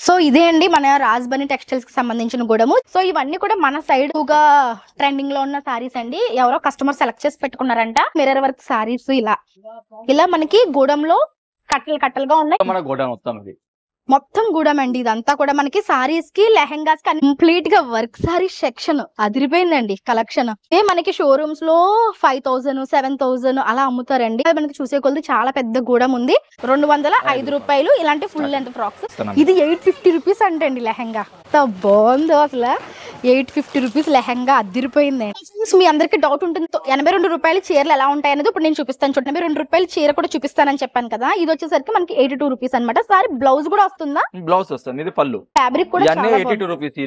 So ఇదే అండి మన రాజ్బని టెక్స్టైల్స్ కి సంబంధించిన గూడము. సో ఇవన్నీ కూడా మన సైడ్ గా ట్రెండింగ్ లో ఉన్న సారీస్ అండి. ఎవరో కస్టమర్ సెలెక్ట్ చేసి పెట్టుకున్నారంట మిర్రర్ వర్క్ సారీస్. ఇలా మనకి గూడంలో కట్టలు కట్టలుగా ఉన్నాయి. మన గోడౌన్ మొత్తం గూడం అండి. ఇదంతా కూడా మనకి సారీస్ కి లెహెంగాస్ కి కంప్లీట్ గా వర్క్ సారీ సెక్షన్ అదిరిపోయిందండి కలెక్షన్. మనకి షోరూమ్స్ లో 5000 7000 అలా అమ్ముతారండి. మనకి చూసే కొద్ది చాలా పెద్ద గూడం ఉంది. 205 రూపాయలు ఇలాంటి ఫుల్ లెంత్ ఫ్రాక్స్. ఇది 850 రూపీస్ అంటండి లెహెంగా. బాగుందో అసలు 850 రూపీస్ లెహెంగా అదిరిపోయింది. మీ అందరికి డౌట్ ఉంటుంది 82 రూపాయలు చీరలు ఎలా ఉంటాయి అనేది ఇప్పుడు నేను చూపిస్తాను. చూడండి 82 రూపాయలు చీర కూడా చూపిస్తానని చెప్పాను కదా. ఇది వచ్చేసరికి మనకి 82 రూపీస్ అనమాట. సారీ బ్లౌజ్ కూడా వస్తుందా? బ్లౌజ్ వస్తుంది. ఇది పళ్ళు. ఫ్యాబ్రిక్ కూడా 82 రూపీస్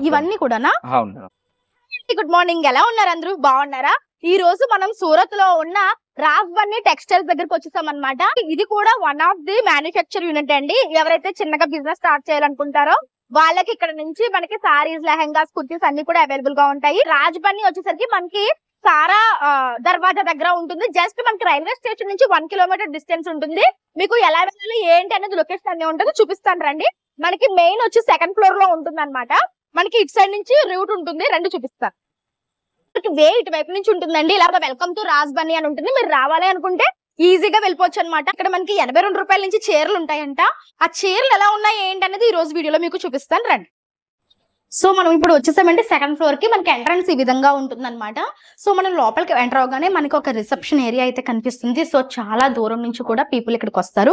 ఇవన్నీ కూడానా? అవును. గుడ్ మార్నింగ్, ఎలా ఉన్నారు అందరూ? బాగున్నారా? ఈ రోజు మనం సూరత్ లో ఉన్న రాజ్బని టెక్స్టైల్స్ దగ్గరకు వచ్చేసాం అనమాట. ఇది కూడా one of the manufacture unit అండి. ఎవరైతే చిన్నగా బిజినెస్ స్టార్ట్ చేయాలనుకుంటారో వాళ్ళకి ఇక్కడ నుంచి మనకి సారీస్, లెహెంగాస్, కుర్తీస్ అన్ని కూడా అవైలబుల్ గా ఉంటాయి. రాజ్బని వచ్చేసరికి మనకి సారా దర్వాజా దగ్గర ఉంటుంది. జస్ట్ మనకి రైల్వే స్టేషన్ నుంచి 1 కిలోమీటర్ డిస్టెన్స్ ఉంటుంది. మీకు ఎలా వెళ్ళాలి ఏంటి అనేది లొకేషన్ అన్ని ఉంటుంది, చూపిస్తాను రండి. మనకి మెయిన్ వచ్చి 2nd ఫ్లోర్ లో ఉంటుంది అనమాట. మనకి ఇటు సైడ్ నుంచి రూట్ ఉంటుంది, రెండు చూపిస్తాను. వే ఇటువైపు నుంచి ఉంటుందండి. ఇలా వెల్కమ్ టు రాజ్బని అని ఉంటుంది. మీరు రావాలి అనుకుంటే ఈజీగా వెళ్ళిపోవచ్చు అనమాట. ఇక్కడ మనకి 82 రూపాయల నుంచి చీరలు ఉంటాయంట. ఆ చీరలు ఎలా ఉన్నాయి ఏంటి అనేది ఈ రోజు వీడియోలో మీకు చూపిస్తాను రండి. సో మనం ఇప్పుడు వచ్చేసామంటే 2nd ఫ్లోర్ కి మనకి ఎంట్రన్స్ ఈ విధంగా ఉంటుంది అనమాట. సో మనం లోపలికి ఎంటర్ అవగానే మనకి ఒక రిసెప్షన్ ఏరియా అయితే కనిపిస్తుంది. సో చాలా దూరం నుంచి కూడా పీపుల్ ఇక్కడికి వస్తారు.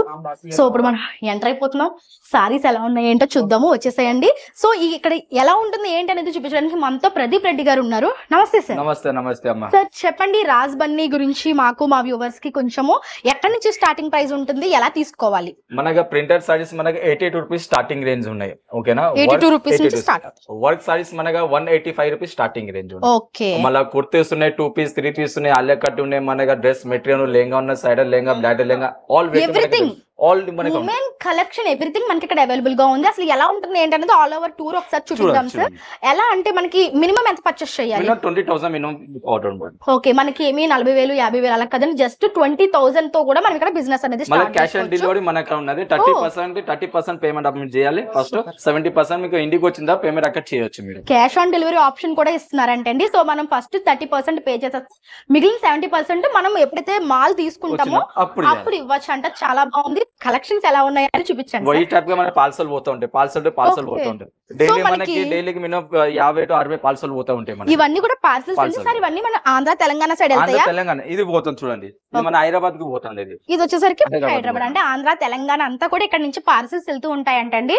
సో ఇప్పుడు మనం ఎంటర్ అయిపోతున్నాం. సారీస్ ఎలా ఉన్నాయి ఏంటో చూద్దాము, వచ్చేసేయండి. సో ఇక్కడ ఎలా ఉంటుంది ఏంటి అనేది చూపించడానికి మనతో ప్రదీప్ రెడ్డి గారు ఉన్నారు. నమస్తే సార్. నమస్తే. నమస్తే అమ్మా. సార్ చెప్పండి, రాజ్బని గురించి మాకు మా వ్యూవర్స్ కి కొంచెము ఎక్కడి నుంచి స్టార్టింగ్ ప్రైస్ ఉంటుంది, ఎలా తీసుకోవాలి? మనకి ప్రింటెడ్ సారీస్ మనకి 82 రూపీస్ స్టార్టింగ్ రేంజ్ ఉన్నాయి. ఓకేనా? 82 రూపీస్ నుంచి స్టార్ట్. వర్క్ సారీస్ మనగా 185 రూపీస్ స్టార్టింగ్ రేంజ్ ఉంది. ఓకే. మళ్ళీ కుర్తీస్ ఉన్నాయి, 2 పీస్ 3 పీస్ ఉన్నాయి, అల్లె కట్ ఉన్నాయి, మనగా డ్రెస్ మెటీరియల్ లెహంగా ఉన్న cider lehenga, bladder lehenga, all everything all మనకి ఉమెన్ కలెక్షన్ ఎవ్రీథింగ్ మనకి ఇక్కడ అవైలబుల్ గా ఉంది. అసలు ఎలా ఉంటుంది ఏంటనేది ఆల్ ఓవర్ టూర్ ఒకసారి చూపిద్దాం సార్. ఎలా అంటే మనకి మినిమం ఎంత పర్చేస్ చేయాలి? 20,000 మినిమం ఆర్డర్ ఉంటుంది. ఓకే. మనకి ఏమి 40,000 50,000 అలా కదండి, జస్ట్ 20,000 తో కూడా మనం ఇక్కడ బిజినెస్ అనేది స్టార్ట్ క్యాష్ ఆన్ డెలివరీ మనకు ఉన్నది. 30% పేమెంట్ అప్డేట్ చేయాలి. ఫస్ట్ 70% మీకు ఇంటికి వచ్చిందా పేమెంట్ అక్కడ చేయొచ్చు. మీరు క్యాష్ ఆన్ డెలివరీ ఆప్షన్ కూడా ఇస్తున్నారంటండి. సో మనం ఫస్ట్ 30% పే చేసేస్తాం, మిగిలిన 70% మనం ఎప్పుడైతే మాల్ తీసుకుంటామో అప్పుడు ఇవ్వచ్చు అంట. చాలా బాగుంది. కలెక్షన్స్ ఎలా ఉన్నాయని చూపించండి. ఈ టైప్ గా మన పార్సల్ పోతా ఉంటాయి, పార్సల్ పోతా ఉంటాయి. డైలీ మనకి డైలీకి మినిమం 50 to 60 పార్సల్ పోతా ఉంటాయి. ఇవన్నీ కూడా పార్సల్స్. సార్ ఇవన్నీ మన ఆంధ్ర తెలంగాణ సైడ్ వెళ్తాయా? తెలంగాణ ఇది పోతుంది చూడండి. ఇది మన హైదరాబాద్ కి పోతుంది. ఇది వచ్చేసరికి హైదరాబాద్ అంటే ఆంధ్ర తెలంగాణ అంతా కూడా ఇక్కడ నుంచి పార్సల్స్ వెళ్తూ ఉంటాయంటండి.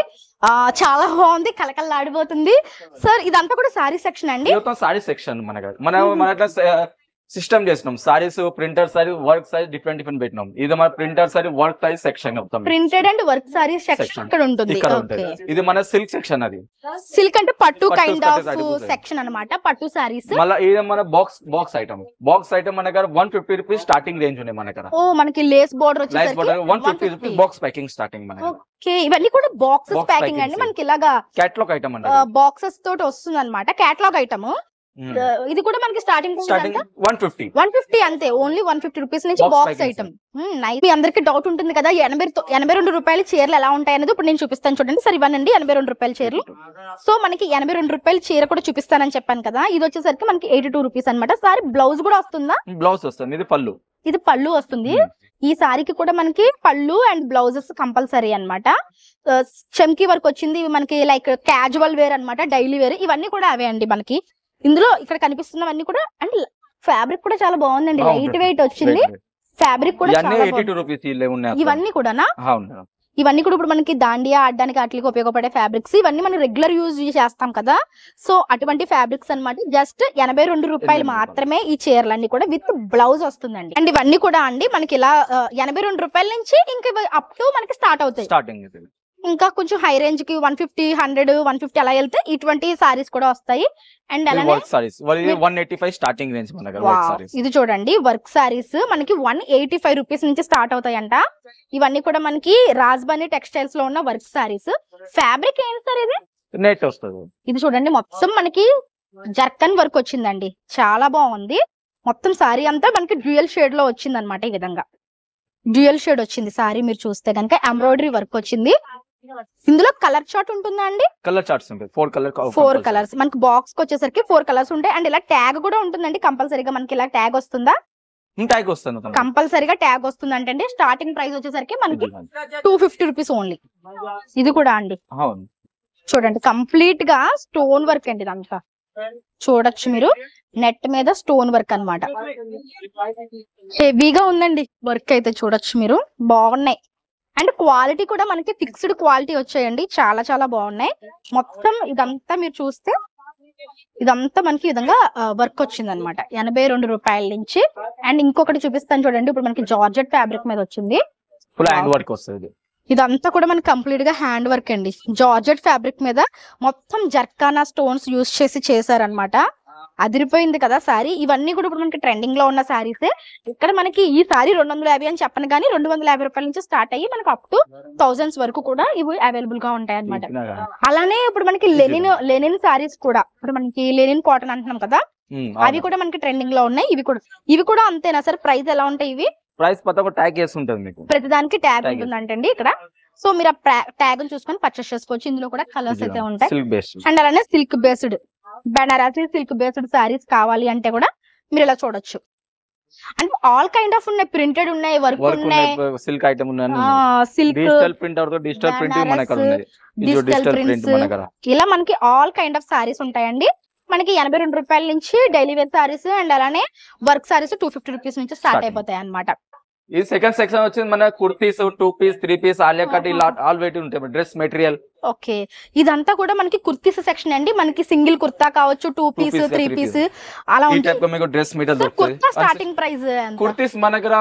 చాలా బాగుంది, కలకల్లాడిపోతుంది. సార్ ఇదంతా కూడా సారీ సెక్షన్ అండి. సారీ సెక్షన్ మన సిస్టమ్ చేసినాం. Saris printer sorry, work sorry different పెట్టినాం. ఇది మన printer sorry, work sari section. Printed and work sari section ఇక్కడ ఉంటుంది. ఇది మన సిల్క్ సెక్షన్. అది సిల్క్ అంటే పట్టు కైండ్ ఆఫ్ సెక్షన్ అన్నమాట. పట్టు సారీస్. మళ్ళీ ఇది మన బాక్స్ ఐటమ్ మన దగ్గర 150 రూపీస్ స్టార్టింగ్ రేంజ్ ఉన్నాయి మన దగ్గర. ఓ మనకి లేస్ బోర్డర్ వచ్చేసరికి 150 రూపీస్ బాక్స్ ప్యాకింగ్ స్టార్టింగ్ మన దగ్గర. ఓకే. ఇవన్నీ కూడా బాక్సెస్ ప్యాకింగ్ అండి. మనకి ఇలాగా కేటలాగ్ ఐటమ్ అంటే బాక్సెస్ తోటి వస్తుంది అనమాట. Catalogue item. ఇది కూడా మనకి స్టార్టింగ్ 150 అంతే. ఓన్లీ 150 రూపీస్ నుంచి బాక్స్ ఐటమ్. మీ అందరికి డౌట్ ఉంటుంది కదా 82 రూపాయల చీరలు ఎలా ఉంటాయి అనేది ఇప్పుడు నేను చూపిస్తాను చూడండి. సరే ఇవ్వనండి 82 రూపాయల చీరలు. సో మనకి 82 రూపాయల చీర కూడా చూపిస్తానని చెప్పాను కదా. ఇది వచ్చేసరికి మనకి 82 రూపీస్ అనమాట. సారీ బ్లౌజ్ కూడా వస్తుందా? బ్లౌజ్ వస్తుంది. ఇది పళ్ళు వస్తుంది. ఈ సారీకి కూడా మనకి పళ్ళు అండ్ బ్లౌజెస్ కంపల్సరీ అన్నమాట. చమ్కీ వర్క్ వచ్చింది. ఇవి మనకి లైక్ క్యాజువల్ వేర్ అన్నమాట, డైలీ వేర్. ఇవన్నీ కూడా అవే అండి మనకి. ఇందులో ఇక్కడ కనిపిస్తున్నవన్నీ కూడా అంటే ఫ్యాబ్రిక్ కూడా చాలా బాగుందండి. లైట్ వెయిట్ వచ్చింది. ఫ్యాబ్రిక్ కూడా ఇవన్నీ కూడానా? ఇవన్నీ కూడా ఇప్పుడు మనకి దాండియా ఆడడానికి వాటికి ఉపయోగపడే ఫ్యాబ్రిక్స్. ఇవన్నీ మనం రెగ్యులర్ యూజ్ చేస్తాం కదా. సో అటువంటి ఫ్యాబ్రిక్స్ అన్నమాట. జస్ట్ 82 రూపాయలు మాత్రమే ఈ చీరలన్నీ కూడా విత్ బ్లౌజ్ వస్తుందండి. అండ్ ఇవన్నీ కూడా అండి మనకి ఇలా 82 రూపాయల నుంచి ఇంకా అప్ టు మనకి స్టార్ట్ అవుతాయి. ఇంకా కొంచెం హై రేంజ్ కి 150 100 150 అలా వెళ్తే ఇటువంటి సారీస్ కూడా వస్తాయి. అండ్ అలానే 185 స్టార్టింగ్ రేంజ్ మన దగ్గర వర్క్ సారీస్. ఇది చూడండి వర్క్ సారీస్ మనకి 185 రూపీస్ నుంచి స్టార్ట్ అవుతాయంట. ఇవన్నీ కూడా మనకి రాజ్బని టెక్స్టైల్స్ లో ఉన్న వర్క్ సారీస్. ఫ్యాబ్రిక్ ఏంటి సార్ ఇది? నెట్ వస్తుంది. ఇది చూడండి మొత్తం మనకి జర్కన్ వర్క్ వచ్చిందండి. చాలా బాగుంది. మొత్తం సారీ అంతా మనకి డ్యూయల్ షేడ్ లో వచ్చింది అనమాట. ఈ విధంగా డ్యూయల్ షేడ్ వచ్చింది సారీ. మీరు చూస్తే కనుక ఎంబ్రాయిడరీ వర్క్ వచ్చింది. ఇందులో కలర్ చార్ట్ ఉంటుందా అండి? కలర్ చార్ట్స్ ఉంటాయి, 4 కలర్స్ మనకి బాక్స్ కి వచ్చేసరికి 4 కలర్స్ ఉంటాయి. అండ్ ఇలా ట్యాగ్ కూడా ఉంటుందండి కంపల్సరీగా. మనకి ఇలా ట్యాగ్ వస్తుందా? ట్యాగ్ వస్తుంది, కంపల్సరీగా ట్యాగ్ వస్తుంది. అంటే స్టార్టింగ్ ప్రైస్ వచ్చేసరికి మనకి 250 రూపీస్ ఓన్లీ. ఇది కూడా అండి చూడండి కంప్లీట్ గా స్టోన్ వర్క్ అండి. ఇదంతా చూడొచ్చు మీరు, నెట్ మీద స్టోన్ వర్క్ అన్నమాట. హెవీగా ఉందండి వర్క్ అయితే, చూడొచ్చు మీరు. బాగున్నాయి. అండ్ క్వాలిటీ కూడా మనకి ఫిక్స్డ్ క్వాలిటీ వచ్చాయండి, చాలా చాలా బాగున్నాయి. మొత్తం ఇదంతా మీరు చూస్తే ఇదంతా మనకి ఈ విధంగా వర్క్ వచ్చింది అనమాట 82 రూపాయల నుంచి. అండ్ ఇంకొకటి చూపిస్తాను చూడండి, ఇప్పుడు మనకి జార్జెట్ ఫ్యాబ్రిక్ మీద వచ్చింది. ఫుల్ హ్యాండ్ వర్క్ వస్తుంది. ఇదంతా కూడా మనకి కంప్లీట్ గా హ్యాండ్ వర్క్ అండి. జార్జెట్ ఫ్యాబ్రిక్ మీద మొత్తం జర్కానా స్టోన్స్ యూస్ చేసి చేశారనమాట. అదిరిపోయింది కదా సారీ. ఇవన్నీ కూడా ఇప్పుడు మనకి ట్రెండింగ్ లో ఉన్న సారీస్. ఇక్కడ మనకి ఈ సారీ 250 అని చెప్పను కానీ 250 రూపాయల నుంచి స్టార్ట్ అయ్యి మనకి అప్ టు 1000s వరకు కూడా ఇవి అవైలబుల్ గా ఉంటాయి అనమాట. అలానే ఇప్పుడు మనకి లెనిన్ సారీస్ కూడా, ఇప్పుడు మనకి లెనిన్ కాటన్ అంటున్నాం కదా, అవి కూడా మనకి ట్రెండింగ్ లో ఉన్నాయి. ఇవి కూడా అంతేనా సార్? ప్రైస్ ఎలా ఉంటాయి ఇవి? ప్రైస్ ట్యాగ్ చేసి ఉంటుంది మీకు, ప్రతిదానికి ట్యాగ్ ఉంటుందంటండి ఇక్కడ. సో మీరు ఆ ట్యాగ్ చూసుకొని పర్చేస్ చేసుకోవచ్చు. ఇందులో కూడా కలర్స్ అయితే ఉంటాయి. అండ్ అలానే silk based, Banarasi silk based saris కావాలి అంటే కూడా మీరు ఇలా చూడొచ్చు. అంటే ఆల్ కైండ్ ఆఫ్ ఉన్నాయి, ప్రింటెడ్ ఉన్నాయి, వర్క్ ఉన్నాయి, సిల్క్ ఐటమ్ ఉన్నాయి, silk digital print digital printing మన దగ్గర ఉంది, డిజిటల్ ప్రింట్స్, ఇలా మనకి ఆల్ కైండ్ ఆఫ్ సారీస్ ఉంటాయండి. మనకి 82 రూపాయల నుంచి డైలీ వేర్ సారీస్ అండ్ అలానే వర్క్ సారీస్ 250 రూపీస్ నుంచి స్టార్ట్ అయిపోతాయి అన్నమాట. ఈ సెకండ్ సెక్షన్ వచ్చింది మన kurtis, 2 piece 3 piece Alia cut ఇలా ఆల్ వెరైటీ ఉంటాయి, డ్రెస్ మెటీరియల్. ఓకే, ఇదంతా కూడా మనకి కుర్తీస్ సెక్షన్ అండి. మనకి సింగిల్ కుర్తా కావచ్చు, 2 పీస్ 3 పీస్ అలా ఉంటుంది. మీకు డ్రెస్ మెటీరియల్ దొరుకుతుంది. స్టార్టింగ్ ప్రైస్ కుర్తీస్ మన దగ్గర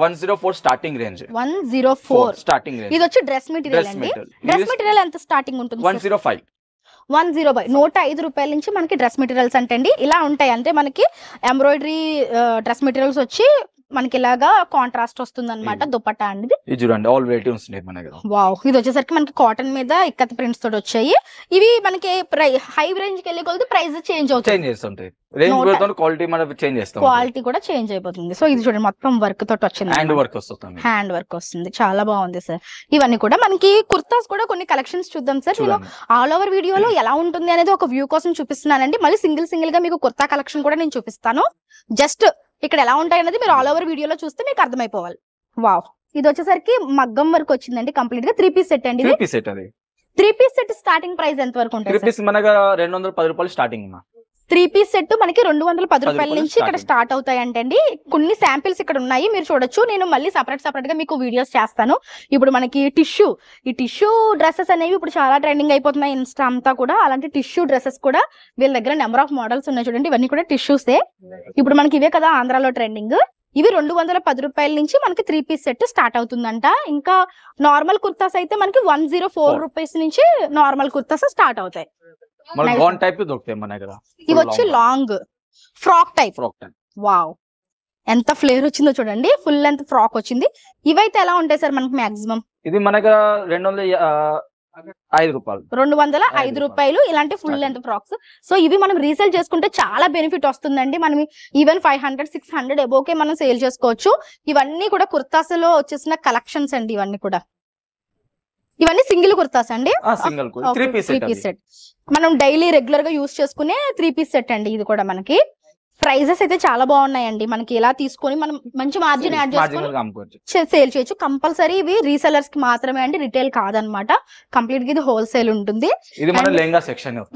104 స్టార్టింగ్ రేంజ్. 104 starting range. ఇది వచ్చి డ్రెస్ మెటీరియల్ అండి. డ్రెస్ మెటీరియల్ ఎంత స్టార్టింగ్ ఉంటుంది? 105 105 రూపాయల నుంచి మనకి డ్రెస్ మెటీరియల్స్ అంటే అండి ఇలా ఉంటాయి. అంటే మనకి ఎంబ్రాయిడరీ డ్రెస్ మెటీరియల్స్ వచ్చి మనకి ఇలాగా కాంట్రాస్ట్ వస్తుంది అనమాట. దుపట్టా అండి ఇది చూడండి, ఆల్ వెరైటీస్ ఉన్నాయి మన దగ్గర. వావ్, ఇది వచ్చేసరికి మనకి కాటన్ మీద ఇక్కత్ ప్రింట్స్ తోటి వచ్చాయి. ఇవి మనకి హై రేంజ్ కి వెళ్ళే కొద్ది ప్రైస్ చేంజ్ అవుతుంది. రేంజ్ పెడుతుంది, క్వాలిటీ మనం చేంజ్ చేస్తాం, క్వాలిటీ కూడా చేంజ్ అయిపోతుంది. సో ఇది చూడండి మొత్తం వర్క్ తోటి వచ్చింది, హ్యాండ్ వర్క్ వస్తుంది. హ్యాండ్ వర్క్ వస్తుంది, చాలా బాగుంది సార్. ఇవన్నీ కూడా మనకి కుర్తాస్ కూడా కొన్ని కలెక్షన్స్ చూద్దాం సార్. నేను ఆల్ ఓవర్ వీడియోలో ఎలా ఉంటుంది అనేది ఒక వ్యూ కోసం చూపిస్తున్నానండి. మళ్ళీ సింగిల్ గా మీకు కుర్తా కలెక్షన్ కూడా నేను చూపిస్తాను. జస్ట్ ఇక్కడ ఎలా ఉంటాయి అనేది మీరు ఆల్ ఓవర్ వీడియోలో చూస్తే మీకు అర్థమైపోవాలి. వావ్, ఇది వచ్చేసరికి మగ్గం వర్క్ వచ్చిందండి కంప్లీట్ గా. 3 పీస్ సెట్ అండి. 3 పీస్ సెట్ అది. 3 పీస్ సెట్ స్టార్టింగ్ ప్రైస్ ఎంత వరకు ఉంటుంది? 3 పీస్ మనకు 210 రూపాయలు స్టార్టింగ్. 3 పీస్ సెట్ మనకి 210 రూపాయల నుంచి ఇక్కడ స్టార్ట్ అవుతాయి అంటండి. కొన్ని శాంపిల్స్ ఇక్కడ ఉన్నాయి, మీరు చూడొచ్చు. నేను మళ్ళీ సపరేట్ గా మీకు వీడియోస్ చేస్తాను. ఇప్పుడు మనకి ఈ టిష్యూ డ్రెస్సెస్ అనేవి ఇప్పుడు చాలా ట్రెండింగ్ అయిపోతున్నాయి ఇన్స్టా అంతా కూడా. అలాంటి టిష్యూ డ్రెస్సెస్ కూడా వీళ్ళ దగ్గర నెంబర్ ఆఫ్ మోడల్స్ ఉన్నాయి చూడండి. ఇవన్నీ కూడా టిష్యూసే. ఇప్పుడు మనకి ఇవే కదా ఆంధ్రాలో ట్రెండింగ్. ఇవి 210 రూపాయల నుంచి మనకి 3 పీస్ సెట్ స్టార్ట్ అవుతుందంట. ఇంకా నార్మల్ కుర్తాస్ అయితే మనకి 104 రూపీస్ నుంచి నార్మల్ కుర్తాస్ స్టార్ట్ అవుతాయి. ఇవి వచ్చి లాంగ్ ఫ్రాక్ టైప్. వావ్, ఎంత ఫ్లేర్ వచ్చిందో చూడండి, ఫుల్ లెంత్ ఫ్రాక్ వచ్చింది. ఇవైతే ఎలా ఉంటాయి సార్ మనకి మాక్సిమం? ఇది మనకు 205 రూపాయలు ఇలాంటి ఫుల్ లెంత్ ఫ్రాక్స్. సో ఇవి మనం రీసేల్ చేసుకుంటే చాలా బెనిఫిట్ వస్తుందండి. మనం ఈవెన్ 500-600 ఎబోకే మనం సేల్ చేసుకోవచ్చు. ఇవన్నీ కూడా కుర్తాస్ లో వచ్చేసిన కలెక్షన్స్ అండి. ఇవన్నీ సింగిల్ కుర్తాస్ అండి. 3 పీస్ సెట్ మనం డైలీ రెగ్యులర్ గా యూస్ చేసుకునే 3 పీస్ సెట్ అండి. ఇది కూడా మనకి ప్రైజెస్ అయితే చాలా బాగున్నాయండి. మనకి ఇలా తీసుకొని మనం మంచి మార్జిన్ యాడ్ చేసుకొని సేల్ చేయొచ్చు. కంపల్సరీ ఇవి రీసెలర్స్ కి మాత్రమే అండి, రిటైల్ కాదనమాట. కంప్లీట్ గా ఇది హోల్సేల్ ఉంటుంది.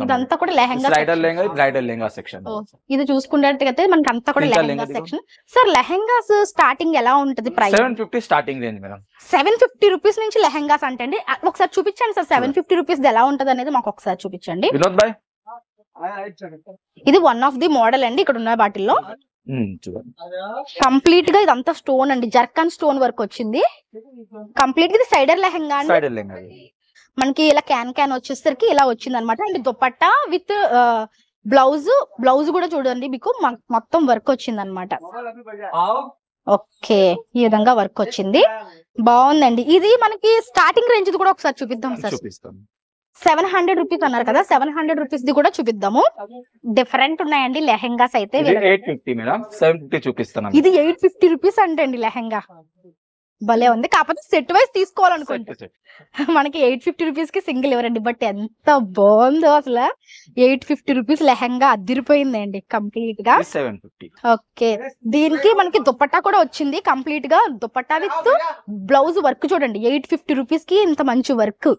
ఇదంతా కూడా లెహంగా సెక్షన్. ఇది చూసుకున్నట్టయితే మనకి అంతా కూడా lehenga section. Sir lehengas starting ఎలా ఉంటది price? 750 starting range madam. 750 rupees నుంచి లెహంగాస్ అంటే అండి. ఒకసారి చూపించండి సార్, 750 రూపీస్ ఎలా ఉంటది అనేది మాకు ఒకసారి చూపించండి. ఇది వన్ ఆఫ్ ది మోడల్ అండి ఇక్కడ ఉన్న వాటిల్లో. కంప్లీట్ గా ఇదంతా స్టోన్ అండి, జర్కాన్ స్టోన్ వర్క్ వచ్చింది. కంప్లీట్ గా ఇది సైడర్ లెహంగా అండి. మనకి ఇలా క్యాన్ వచ్చేసరికి ఇలా వచ్చింది అనమాట. అండ్ దుపట్టా విత్ బ్లౌజ్ కూడా చూడండి, మీకు మొత్తం వర్క్ వచ్చింది అనమాట. ఓకే, ఈ విధంగా వర్క్ వచ్చింది, బాగుందండి. ఇది మనకి స్టార్టింగ్ రేంజ్ కూడా ఒకసారి చూపిద్దాం సార్. 700 రూపీస్ అన్నారు కదా, 700 రూపీస్ ది కూడా చూపిద్దాము. డిఫరెంట్ ఉన్నాయండి లెహంగాస్ అయితే. ఇది 850 మేడం, 750 చూపిస్తాను. ఇది 850 రూపీస్ అంటే అండి లెహంగా. భలే ఉంది. కాకపోతే సెట్ వైజ్ తీసుకోవాలనుకుంటే మనకి 850 రూపీస్ కి సింగిల్ ఇవ్వరండి. బట్ ఎంత బాగుందో అసలు. 850 రూపీస్ లెహంగా అదిరిపోయిందండి కంప్లీట్ గా. 750. ఓకే, దీనికి మనకి దుపట్టా కూడా వచ్చింది కంప్లీట్ గా. దుపట్టా విత్ బ్లౌజ్ వర్క్ చూడండి. 850 రూపీస్ కి ఇంత మంచి వర్క్.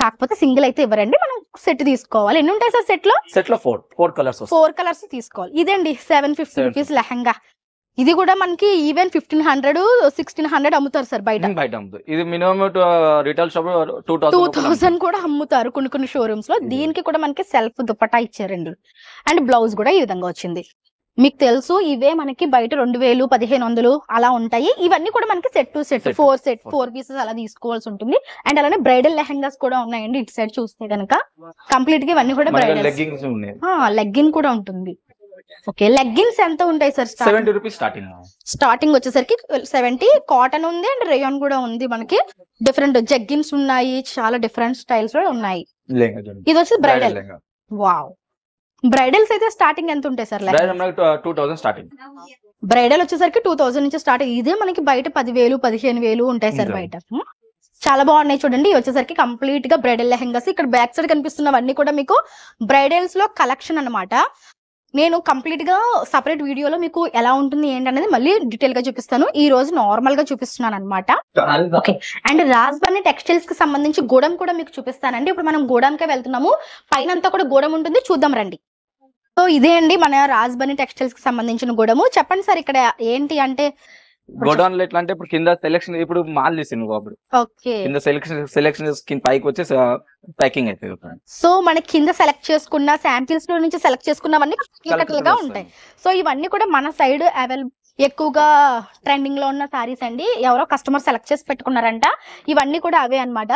కాకపోతే సింగిల్ అయితే ఇవ్వరండి, మనం సెట్ తీసుకోవాలి. ఎన్ని ఉంటాయి సార్ సెట్ లో? సెట్ లో 4 కలర్స్. 4 కలర్స్ తీసుకోవాలి. ఇదండి 750 రూపీస్ లెహంగా. ఇది కూడా మనకి ఈవెన్ 1500 1600 అమ్ముతారు సార్ బయట. ఇది మినిమం రిటైల్ షాప్ 2000 కూడా అమ్ముతారు కొన్ని షోరూమ్స్ లో. దీనికి కూడా మనకి సెల్ఫ్ దుపట్టా ఇచ్చారండి. అండ్ బ్లౌజ్ కూడా ఈ విధంగా వచ్చింది. మీకు తెలుసు ఇవే మనకి బయట 2000 1500 అలా ఉంటాయి. ఇవన్నీ కూడా మనకి సెట్ టు సెట్ 4 పీసెస్ అలా తీసుకోవాల్సి ఉంటుంది. అండ్ అలానే బ్రైడల్ లెహంగాస్ కూడా ఉన్నాయండి. ఇటు సైడ్ చూస్తే కనుక కంప్లీట్ గా ఇవన్నీ కూడా బ్రైడల్. లెగ్గింగ్ కూడా ఉంటుంది. ఓకే, లెగ్గిన్స్ ఎంత ఉంటాయి సార్? 70 రూపీస్ స్టార్టింగ్ వచ్చేసరికి 70. కాటన్ ఉంది అండ్ రేయాన్ కూడా ఉంది. మనకి డిఫరెంట్ జగ్గిన్స్ ఉన్నాయి, చాలా డిఫరెంట్ స్టైల్స్ లో ఉన్నాయి. ఇది వచ్చి బ్రైడల్. వావ్, బ్రైడల్స్ అయితే స్టార్టింగ్ ఎంత ఉంటాయి సార్? 2000 స్టార్టింగ్. బ్రైడల్ వచ్చేసరికి 2000 నుంచి స్టార్ట్. ఇదే మనకి బయట 10,000 15,000 ఉంటాయి సార్ బయట. చాలా బాగున్నాయి చూడండి. వచ్చేసరికి కంప్లీట్ గా బ్రైడల్ లెహంగాస్. ఇక్కడ బ్యాక్ సైడ్ కనిపిస్తున్నవన్నీ కూడా మీకు బ్రైడల్స్ లో కలెక్షన్ అన్నమాట. నేను కంప్లీట్ గా సపరేట్ వీడియోలో మీకు ఎలా ఉంటుంది ఏంటి అనేది మళ్ళీ డీటెయిల్ గా చూపిస్తాను. ఈ రోజు నార్మల్ గా చూపిస్తున్నాను అనమాట. ఓకే, అండ్ రాజ్బని టెక్స్టైల్స్ కి సంబంధించి గూడెం కూడా మీకు చూపిస్తానండి. ఇప్పుడు మనం గూడెంకే వెళ్తున్నాము. పైన అంతా కూడా గూడెం ఉంటుంది, చూద్దాం రండి. సో ఇదే అండి మన రాజ్బని టెక్స్టైల్స్ కి సంబంధించిన గూడెము. చెప్పండి సార్, ఇక్కడ ఏంటి అంటే గోడౌన్ లో ఎట్లా అంటే ఇప్పుడు కింద సెలెక్షన్, ఇప్పుడు మాల్ తీసింది అప్పుడు. ఓకే, కింద సెలెక్షన్ పైకి వచ్చి ప్యాకింగ్ అవుతుంది. సో మనకి కింద సెలెక్ట్ చేసుకున్న శాంపిల్స్ లో నుంచి సెలెక్ట్ చేసుకున్నవన్నీ కలెక్టర్లుగా ఉంటాయి. సో ఇవన్నీ కూడా మన సైడ్ అవైలబుల్. ఎక్కువగా ట్రెండింగ్ లో ఉన్న సారీస్ అండి. ఎవరో కస్టమర్ సెలెక్ట్ చేసి పెట్టుకున్నారంట. ఇవన్నీ కూడా అవే అన్నమాట.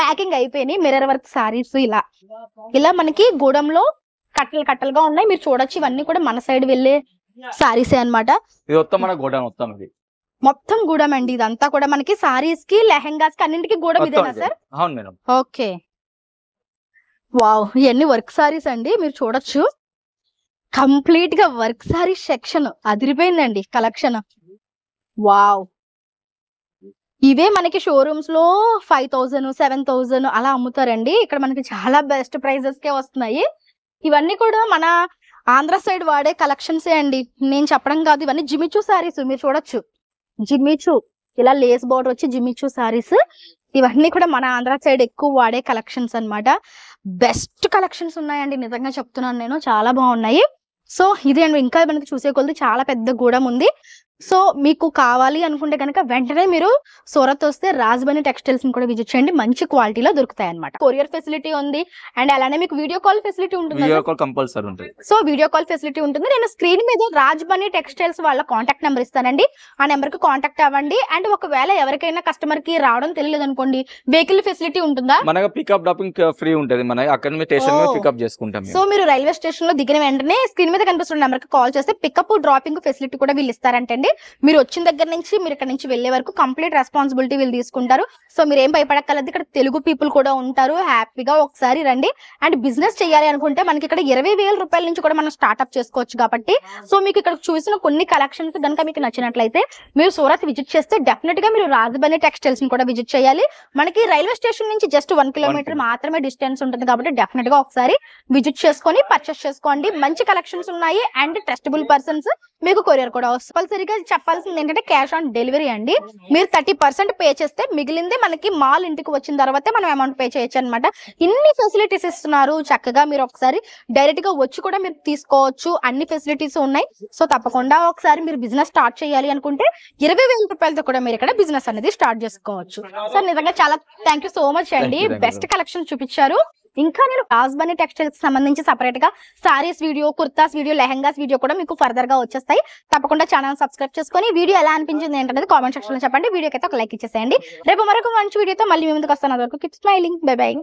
ప్యాకింగ్ అయిపోయినాయి. మిర్రర్ వర్క్ సారీస్ ఇలా మనకి గూడెంలో కట్టలుగా ఉన్నాయి. మీరు చూడొచ్చు, ఇవన్నీ కూడా మన సైడ్ వెళ్ళే సారీసే అన్నమాట. మొత్తం గూడెం అండి. ఇదంతా కూడా మనకి సారీస్ కి లెహంగాస్ కి అన్నింటికి గూడెం ఇదేనా సార్? అవును మేడం. ఓకే, వావ్, ఇవన్నీ వర్క్ సారీస్ అండి. మీరు చూడొచ్చు కంప్లీట్ గా వర్క్ సారీ సెక్షన్ అదిరిపోయిందండి కలెక్షన్. వావ్, ఇవే మనకి షోరూమ్స్ లో 5000 7000 అలా అమ్ముతారండి. ఇక్కడ మనకి చాలా బెస్ట్ ప్రైజెస్ కే వస్తున్నాయి. ఇవన్నీ కూడా మన ఆంధ్ర సైడ్ వాడే కలెక్షన్సే అండి, నేను చెప్పడం కాదు. ఇవన్నీ జిమిచూ సారీస్ మీరు చూడొచ్చు. జిమిచూ ఇలా లేస్ బోర్డర్ వచ్చి జిమిచూ సారీస్. ఇవన్నీ కూడా మన ఆంధ్ర సైడ్ ఎక్కువ వాడే కలెక్షన్స్ అన్నమాట. బెస్ట్ కలెక్షన్స్ ఉన్నాయండి, నిజంగా చెప్తున్నాను నేను. చాలా బాగున్నాయి. సో ఇదే అండి, ఇంకా మనకి చూసే కొద్ది చాలా పెద్ద గూడెం ఉంది. సో మీకు కావాలి అనుకుంటే కనుక వెంటనే మీరు సూరత్ వస్తే రాజ్బని టెక్స్టైల్స్ ని కూడా విజిట్ చేయండి. మంచి క్వాలిటీలో దొరుకుతాయి అనమాట. కొరియర్ ఫెసిలిటీ ఉంది. అండ్ అలానే మీకు వీడియో కాల్ ఫెసిలిటీ ఉంటుంది. సో వీడియో కాల్ ఫెసిలిటీ ఉంటుంది. నేను స్క్రీన్ మీద రాజ్బని టెక్స్టైల్స్ వాళ్ళ కాంటాక్ట్ నెంబర్ ఇస్తానండి. ఆ నెంబర్ కి కాంటాక్ట్ అవ్వండి. అండ్ ఒకవేళ ఎవరికైనా కస్టమర్ కి రావడం తెలియదు అనుకోండి, వెహికల్ ఫెసిలిటీ ఉంటుందా? మనకి పికప్ డ్రాపింగ్ ఫ్రీ ఉంటుంది. మన అక్కడ స్టేషన్ లో పికప్ చేసుకుంటాం. సో మీరు రైల్వే స్టేషన్ లో దిగిన వెంటనే స్క్రీన్ మీద కనిపిస్తున్న నెంబర్ కి కాల్ చేస్తే పికప్ డ్రాపింగ్ ఫెసిలిటీ కూడా వీళ్ళు ఇస్తారంటండి. మీరు వచ్చిన దగ్గర నుంచి మీరు ఇక్కడ నుంచి వెళ్లే వరకు కంప్లీట్ రెస్పాన్సిబిలిటీ వీళ్ళు తీసుకుంటారు. సో మీరు ఏం భయపడక్కర్లేదు. ఇక్కడ తెలుగు పీపుల్ కూడా ఉంటారు. హ్యాపీగా ఒకసారి రండి. అండ్ బిజినెస్ చేయాలి అనుకుంటే మనకి ఇక్కడ 20,000 రూపాయల నుంచి కూడా మనం స్టార్ట్అప్ చేసుకోవచ్చు. కాబట్టి సో మీకు ఇక్కడ చూసిన కొన్ని కలెక్షన్స్ కనుక మీకు నచ్చినట్లయితే మీరు సూరత్ విజిట్ చేస్తే డెఫినెట్ గా మీరు రాజ్బని టెక్స్టైల్స్ ని కూడా విజిట్ చేయాలి. మనకి రైల్వే స్టేషన్ నుంచి జస్ట్ 1 కిలోమీటర్ మాత్రమే డిస్టెన్స్ ఉంటుంది. కాబట్టి డెఫినెట్ గా ఒకసారి విజిట్ చేసుకొని పర్చేస్ చేసుకోండి. మంచి కలెక్షన్స్ ఉన్నాయి. అండ్ ట్రస్టబుల్ పర్సన్స్ మీకు కొరియర్ కూడా వస్తుంది. సరిగా చెప్పాల్సింది ఏంటంటే క్యాష్ ఆన్ డెలివరీ అండి. మీరు 30% పే చేస్తే మిగిలింది మనకి మాల్ ఇంటికి వచ్చిన తర్వాతే మనం అమౌంట్ పే చేయొచ్చు అనమాట. ఇన్ని ఫెసిలిటీస్ ఇస్తున్నారు. చక్కగా మీరు ఒకసారి డైరెక్ట్ గా వచ్చి కూడా మీరు తీసుకోవచ్చు. అన్ని ఫెసిలిటీస్ ఉన్నాయి. సో తప్పకుండా ఒకసారి మీరు బిజినెస్ స్టార్ట్ చేయాలి అనుకుంటే 20,000 రూపాయలతో కూడా మీరు ఇక్కడ బిజినెస్ అనేది స్టార్ట్ చేసుకోవచ్చు. సార్ నిజంగా చాలా థ్యాంక్ యూ సో మచ్ అండి. బెస్ట్ కలెక్షన్ చూపించారు. ఇంకా నేను రాజ్బని టెక్స్టైల్స్ సంబంధించి సపరేట్ గా saris video, kurtas video, lehengas video కూడా మీకు ఫర్దర్ గా వచ్చేస్తాయి. తప్పకుండా ఛానల్ సబ్స్క్రైబ్ చేసుకొని వీడియో ఎలా అనిపించింది ఏంటనేది కామెంట్ సెక్షన్ లో చెప్పండి. వీడియోకి అయితే ఒక లైక్ ఇచ్చేసేయండి. రేపు మరొక మంచి వీడియోతో మళ్ళీ మీ ముందుకు వస్తాను. వరకు కీప్ స్మైలింగ్. By by.